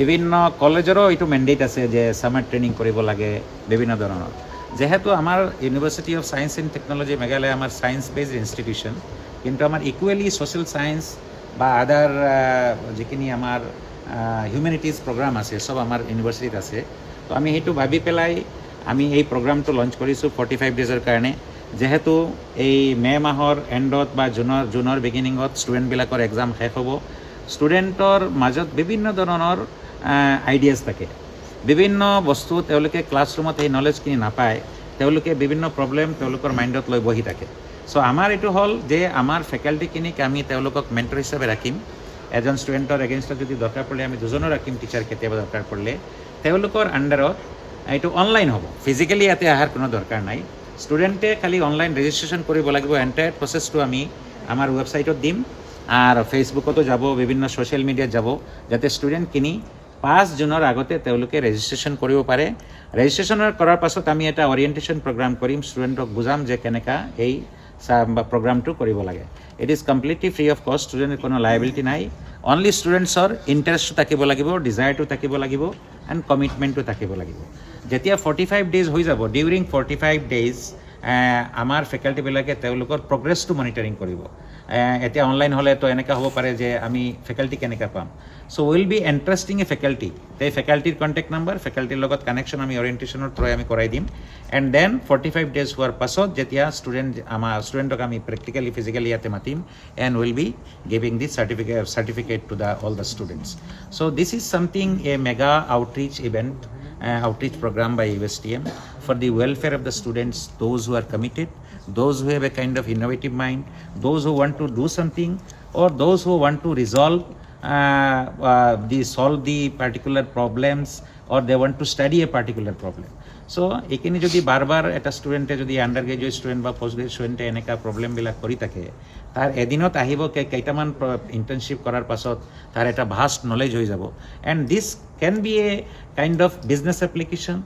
Speaker 14: বিভিন্ন কলেজৰো এইটো মেণ্ডেট আছে যে ছামাৰ ট্ৰেইনিং কৰিব লাগে বিভিন্ন ধৰণৰ। যেহেতু আমাৰ university of science and technology Meghalaya আমাৰ ছায়েন্স বেছড ইনষ্টিটিউশ্যন, কিন্তু আমাৰ ইকুৱেলি ছ'চিয়েল ছায়েন্স বা আদাৰ যিখিনি আমাৰ হিউমেনিটিজ প্ৰগ্ৰাম আছে চব আমাৰ ইউনিভাৰ্চিটিত আছে। তো আমি সেইটো ভাবি পেলাই আমি এই প্ৰগ্ৰামটো লঞ্চ কৰিছোঁ 45 ডেজৰ কাৰণে। যেহেতু এই মে' মাহৰ এণ্ডত বা জুনৰ বিগিনিঙত ষ্টুডেণ্টবিলাকৰ এক্সাম শেষ হ'ব, ষ্টুডেণ্টৰ মাজত বিভিন্ন ধৰণৰ আইডিয়াছ থাকে, বিভিন্ন বস্তু তেওঁলোকে ক্লাছৰুমত সেই নলেজখিনি নাপায়, তেওঁলোকে বিভিন্ন প্ৰব্লেম তেওঁলোকৰ মাইণ্ডত লৈ বহি থাকে। চ' আমাৰ এইটো হ'ল যে আমাৰ ফেকাল্টিখিনিক আমি তেওঁলোকক মেণ্টৰ হিচাপে ৰাখিম। এজন ষ্টুডেণ্টৰ এগেইনষ্টত যদি দৰকাৰ পৰিলে আমি দুজনো ৰাখিম টিচাৰ, কেতিয়াবা দৰকাৰ পৰিলে তেওঁলোকৰ আণ্ডাৰত এইটো অনলাইন হ'ব, ফিজিকেলি ইয়াতে অহাৰ কোনো দৰকাৰ নাই। ষ্টুডেণ্টে খালি অনলাইন ৰেজিষ্ট্ৰেশ্যন কৰিব লাগিব। এণ্টায়াৰ প্ৰচেছটো আমি আমাৰ ৱেবছাইটত দিম আৰু ফেচবুকতো যাব, বিভিন্ন ছ'চিয়েল মিডিয়াত যাব, যাতে ষ্টুডেণ্টখিনি 5 জুনৰ আগতে তেওঁলোকে ৰেজিষ্ট্ৰেশ্যন কৰিব পাৰে। ৰেজিষ্ট্ৰেশ্যন কৰাৰ পাছত আমি এটা অৰিয়েণ্টেশ্যন প্ৰগ্ৰাম কৰিম, ষ্টুডেণ্টক বুজাম যে কেনেকুৱা এই প্ৰগ্ৰামটো কৰিব লাগে। It is completely free of কষ্ট, ষ্টুডেণ্টৰ কোনো লাইবিলিটি নাই। অনলি ষ্টুডেণ্টছৰ ইণ্টাৰেষ্টটো থাকিব লাগিব, ডিজায়াৰটো থাকিব লাগিব, এণ্ড কমিটমেণ্টটো থাকিব লাগিব। যেতিয়া 45 ডেজ হৈ যাব, ডিউৰিং 45 ডেজ আমাৰ ফেকাল্টিবিলাকে তেওঁলোকৰ প্ৰগ্ৰেছটো মনিটৰিং কৰিব। এতিয়া অনলাইন হ'লেতো এনেকুৱা হ'ব পাৰে যে আমি ফেকাল্টি কেনেকৈ পাম। চ' will be interesting A faculty, এই ফেকাল্টিৰ কণ্টেক্ট নাম্বাৰ, ফেকাল্টিৰ লগত কানেকশ্যন আমি অৰিয়েণ্টেশ্যনৰ থ্ৰুৰে আমি কৰাই দিম। এণ্ড দেন 45 ডেজ হোৱাৰ পাছত যেতিয়া আমাৰ ষ্টুডেণ্টক আমি প্ৰেক্টিকেলি ফিজিকেলি ইয়াতে মাতিম, এণ্ড উইল বি গিভিং দিছ certificate to all the students. So this is something, a mega outreach event, outreach program by USTM for the welfare of the students, those who are committed, those who have a kind of innovative mind, those who want to do something, or those who want to solve the particular problems, or they want to study a particular problem. So এইখিনি যদি বাৰবাৰ এটা ষ্টুডেণ্টে যদি under graduate student বা post graduate ষ্টুডেণ্টে এনেকুৱা প্ৰব্লেমবিলাক কৰি থাকে, তাৰ এদিনত আহিব কেইটামান ইণ্টাৰ্ণশ্বিপ কৰাৰ পাছত তাৰ এটা ভাষ্ট নলেজ হৈ যাব। এণ্ড দিছ কেন B a kind of business application,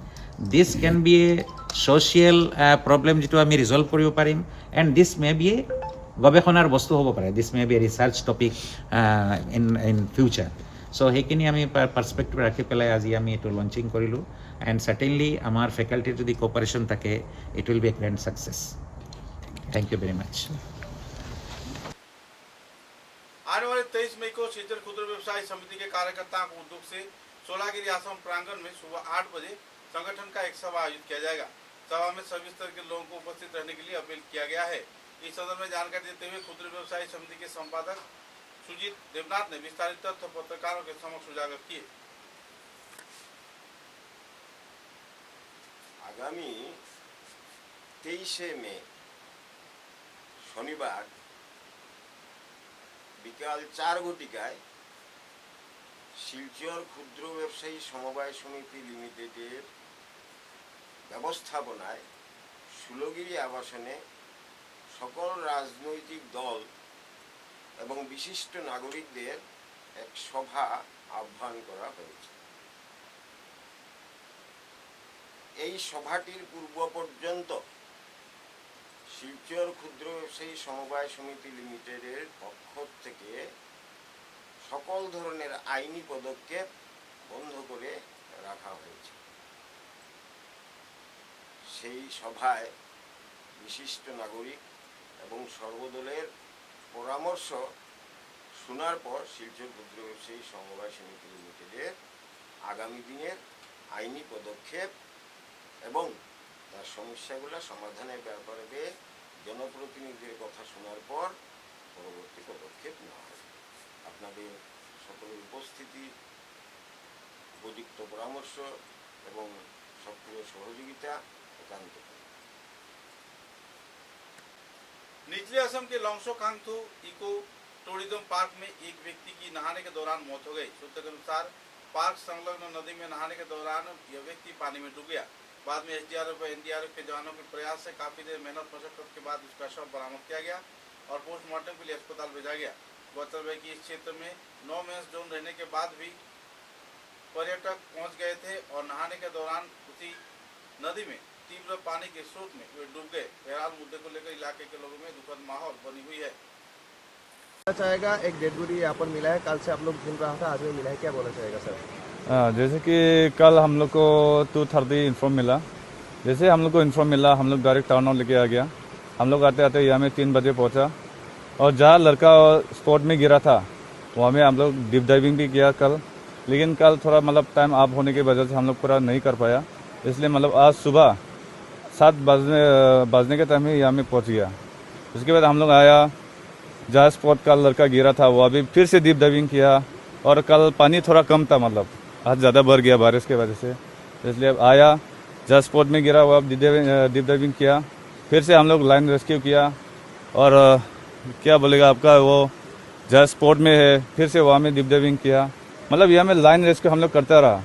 Speaker 14: দিছ কেন বি এ ছ'চিয়েল প্ৰব্লেম যিটো আমি ৰিজল্ভ কৰিব পাৰিম, and this may B A গৱেষণাৰ বস্তু হ'ব পাৰে, দিছ may B A research topic in future. চ' সেইখিনি আমি পাৰ্চপেক্টিভ ৰাখি পেলাই আজি আমি এইটো লঞ্চিং কৰিলোঁ। এণ্ড চাৰ্টেনলি আমাৰ ফেকাল্টিৰ যদি কোঅপাৰেশ্যন থাকে, it will be a grand success. Thank you very much.
Speaker 1: आने वाले 23 मई को शिलचर खुदरा व्यवसाय समिति के कार्यकर्ताओं को उद्योग से सोलागिरी आश्रम प्रांगण में सुबह 8 बजे संगठन का एक सभा आयोजित किया जाएगा। सभा में सभी स्तर के लोगों को उपस्थित रहने के लिए अपील किया गया है। इस संदर्भ में जानकारी देते हुए खुदरा व्यवसाय समिति के संपादक सुजीत देवनाथ ने विस्तारित तथ्य पत्रकारों के समक्ष उजागर किए।
Speaker 17: आगामी 23 मई शनिवार বিকাল 4 ঘটিকায় শিলচর ক্ষুদ্র ব্যবসায়ী সমবায় সমিতি লিমিটেডের ব্যবস্থাপনায় সুলগিরি আবাসনে সকল রাজনৈতিক দল এবং বিশিষ্ট নাগরিকদের এক সভা আহ্বান করা হয়েছে। এই সভাটির পূর্ব পর্যন্ত শিলচর ক্ষুদ্র ব্যবসায়ী সমবায় সমিতি লিমিটেডের পক্ষ থেকে সকল ধরনের আইনি পদক্ষেপ বন্ধ করে রাখা হয়েছে। সেই সভায় বিশিষ্ট নাগরিক এবং সর্বদলের পরামর্শ শোনার পর শিলচর ক্ষুদ্র ব্যবসায়ী সমবায় সমিতি লিমিটেডের আগামী দিনের আইনি পদক্ষেপ এবং তার সমস্যাগুলো সমাধানের ব্যাপারে জনপ্রতিনিধিদের কথা শোনার পর পরবর্তী পদক্ষেপ নেওয়া হবে। আপনাদের সকলের উপস্থিতি, উপযুক্ত পরামর্শ এবং সক্রিয় সহযোগিতা एकांत।
Speaker 1: निचले असम के लोंगसो खांगथू इको टूरिज्म पार्क में एक व्यक्ति की नहाने के दौरान मौत हो गई। सूत्रों के अनुसार पार्क संलग्न नदी में नहाने के दौरान यह व्यक्ति पानी में डूब गया। बाद में एसडीआरएफ व एनडीआरएफ के जवानों के प्रयास से काफी देर मेहनत मशक्कत के बाद उसका शव बरामद किया गया और पोस्टमार्टम के लिए अस्पताल भेजा गया। गौरतलब है कि इस क्षेत्र में नो मैंस जोन रहने के बाद भी पर्यटक पहुंच गए थे और नहाने के दौरान उसी नदी में तीव्र पानी के स्रोत में वे डूब गए। बहरहाल मुद्दे को लेकर इलाके के लोगों में दुखद माहौल बनी हुई है।
Speaker 18: चाहेगा एक डेड बॉडी यहाँ पर मिला है, कल से आप लोग ढूंढ रहा था, आज में मिला है, क्या बोलना चाहेगा सर?
Speaker 6: जैसे कि कल हम लोग को 2:30 इन्फॉर्म मिला। जैसे हम लोग को इन्फॉर्म मिला, हम लोग डायरेक्ट टाउन हॉल लेके आ गया। हम लोग आते आते यहाँ में 3 बजे पहुँचा और जहाँ लड़का स्पॉट में गिरा था वहाँ में हम लोग डीप डाइविंग भी किया कल। लेकिन कल थोड़ा मतलब टाइम ऑफ होने की वजह से हम लोग पूरा नहीं कर पाया, इसलिए मतलब आज सुबह 7 बजने के टाइम में यहाँ में पहुँच गया। उसके बाद हम लोग आया, जहाँ स्पॉट का लड़का गिरा था वो अभी फिर से डीप डाइविंग किया और कल पानी थोड़ा कम था, मतलब आज ज़्यादा भर गया बारिश की वजह से, इसलिए अब आया जहाँ स्पॉट में गिरा हुआ डीप डाइविंग किया। फिर से हम लोग लाइन रेस्क्यू किया और क्या बोलेगा आपका वो जहाँ स्पॉट में है फिर से वहाँ में डीप डाइविंग किया। मतलब यहाँ में लाइन रेस्क्यू हम लोग करता रहा।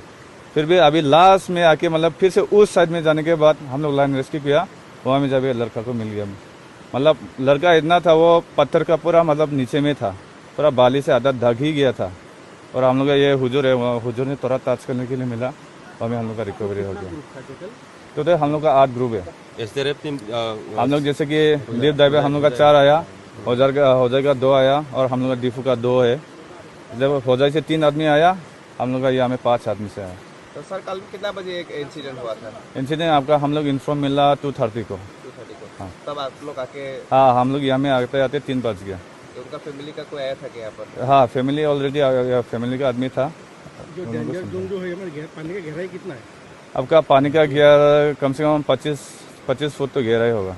Speaker 6: फिर भी अभी लास्ट में आके मतलब फिर से उस साइड में जाने के बाद हम लोग लाइन रेस्क्यू किया, वहाँ में जब लड़का को मिल गया। मतलब लड़का इतना था वो पत्थर का पूरा मतलब नीचे में था, पूरा बाली से आधा ढक ही गया था। और हम लोग का ये हुजूर है, हुजूर ने थोड़ा टच करने के लिए मिला, वहाँ में हम लोग का रिकवरी हो गया। तो हम लोग का 8 ग्रुप है। हम लोग जैसे कि डीप डाइवर हम लोग का 4 आया, होजार का 2 आया और हम लोग का डिफू का 2 है। जब होजार से 3 आदमी आया, हम लोग का यहाँ में 5 आदमी से आया।
Speaker 18: तो सर कल कितना बजे एक इंसिडेंट हुआ था?
Speaker 6: इंसिडेंट आपका हम लोग इन्फॉर्म मिला 2:30 को। हाँ
Speaker 18: तब आप लोग आके
Speaker 6: हाँ, हम लोग यहाँ में आते आते 3 बज गया।
Speaker 18: उनका फैमिली का कोई आया था क्या यहाँ पर?
Speaker 6: हाँ, फैमिली ऑलरेडी फैमिली का आदमी था।
Speaker 8: जो डेंजर जोन जो है हमारे पानी का गहराई कितना है?
Speaker 6: आपका पानी का गहरा कम से कम 25 फुट तो गहरा ही होगा।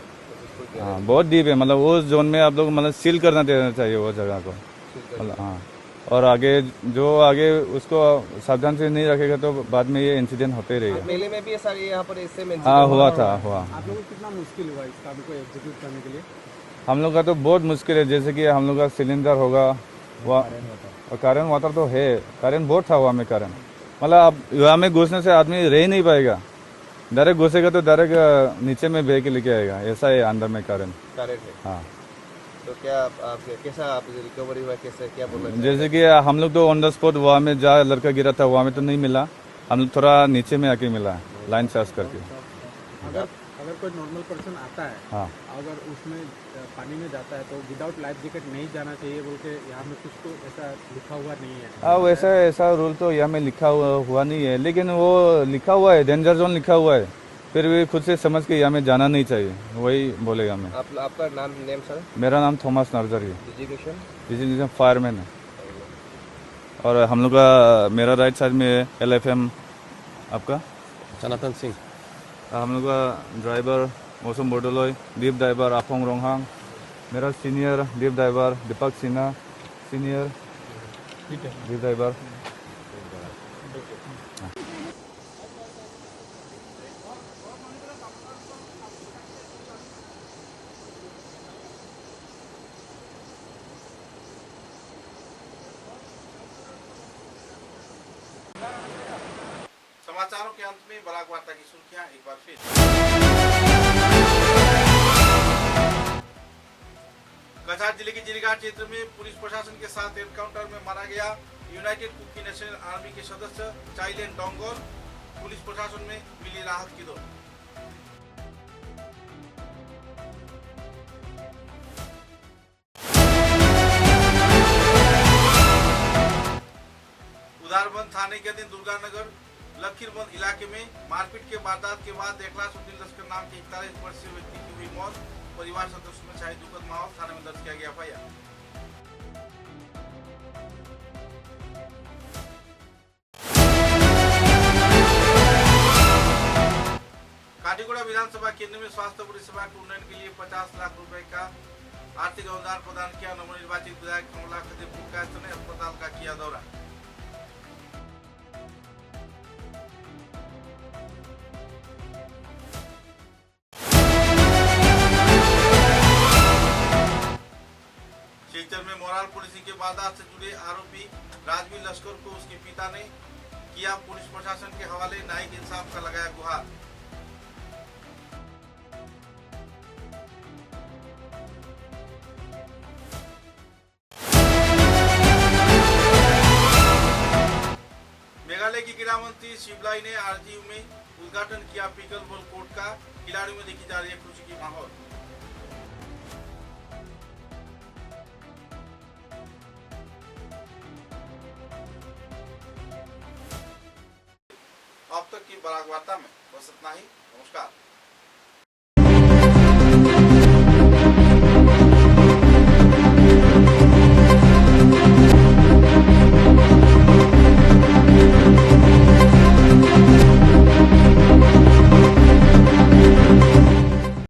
Speaker 6: हाँ, बहुत डीप है, मतलब उस जोन में आप लोग मतलब सील करना देना चाहिए वो जगह को, मतलब हाँ। और आगे उसको सावधान से नहीं रखेगा तो बाद में ये इंसिडेंट होते ही रहेगा।
Speaker 18: मेले में भी ये सारी यहाँ पर इससे
Speaker 6: हाँ, हुआ था।
Speaker 8: आप लोगों को कितना मुश्किल हुआ इस काम को एग्जीक्यूट करने के लिए?
Speaker 6: हम लोग का तो बहुत मुश्किल है, जैसे कि हम लोग का सिलेंडर होगा और कारण वाटर तो है, कारण बहुत था वहाँ में कारण, मतलब अब वहाँ में घुसने से आदमी रह नहीं पाएगा, डायरेक्ट घुसेगा तो डायरेक्ट नीचे में बह के लेके आएगा, ऐसा है अंदर में कारण। हाँ,
Speaker 18: तो क्या आप कैसा आप रिकवरी हुआ, कैसे क्या बोल रहे?
Speaker 6: जैसे कि हम लोग तो ऑन द स्पॉट वहाँ में जहाँ लड़का गिरा था वहाँ में तो नहीं मिला, हम लोग थोड़ा नीचे में आके मिला लाइन चार्ज करके।
Speaker 8: अगर कोई नॉर्मल पर्सन आता है,
Speaker 6: हाँ,
Speaker 8: अगर उसमें पानी में जाता है तो विदाउट लाइफ जैकेट नहीं जाना चाहिए बोल के यहाँ में कुछ तो ऐसा लिखा हुआ नहीं है?
Speaker 6: हाँ, ऐसा रूल तो यहाँ में लिखा हुआ नहीं है, लेकिन वो लिखा हुआ है, डेंजर जोन लिखा हुआ है, फिर भी खुद से समझ के यहाँ में जाना नहीं चाहिए, वही बोलेगा मैं।
Speaker 18: आपका नेम सर?
Speaker 6: मेरा नाम थॉमस नर्जरी है।
Speaker 18: डिजिग्नेशन?
Speaker 6: फायरमैन है। और हम लोग का मेरा राइट साइड में LFM, आपका
Speaker 19: सनातन सिंह,
Speaker 6: हम लोग का ड्राइवर मौसम बोडोलोय, डीप ड्राइवर आफोंग रोंगहांग, मेरा सीनियर डीप ड्राइवर दीपक सिन्हा, सीनियर डीप ड्राइवर।
Speaker 1: समाचारों के अंत में बराक वार्ता की सुर्खियां एक बार फिर। कछार जिले के जिरीघाट क्षेत्र में पुलिस प्रशासन के साथ एनकाउंटर में मारा गया यूनाइटेड कुकी नेशनल आर्मी के सदस्य चाइलेन डोंगोर, पुलिस प्रशासन में मिली राहत की दौड़। उधारबंद थाने के अधीन दुर्गानगर लखीरबंद इलाके में मारपीट के वारदात के बाद एकलाशुद्दीन लश्कर नाम के 41 वर्षीय व्यक्ति की हुई मौत, परिवार सदस्यों में छाई दुखद माहौल, थाने में दर्ज किया गया FIR। काटीगुड़ा विधानसभा केंद्र में स्वास्थ्य परिसेवा के उन्नयन के लिए 50 लाख रुपए का आर्थिक अनुदान प्रदान किया। नवनिर्वाचित विधायक कमला खतीपुर ने अस्पताल का किया दौरा। सिलचर में मोराल पुलिसिंग के वारदात से जुड़े आरोपी राजवीर लश्कर को उसके पिता ने किया पुलिस प्रशासन के हवाले, न्यायिक इंसाफ का लगाया गुहार। मेघालय की क्रीड़ा मंत्री शिवलाई ने RGU में उद्घाटन किया पिकल बॉल कोर्ट का, खिलाड़ियों में देखी जा रही है खुशी की माहौल। अब तक की बराक वार्ता में बस इतना ही। नमस्कार।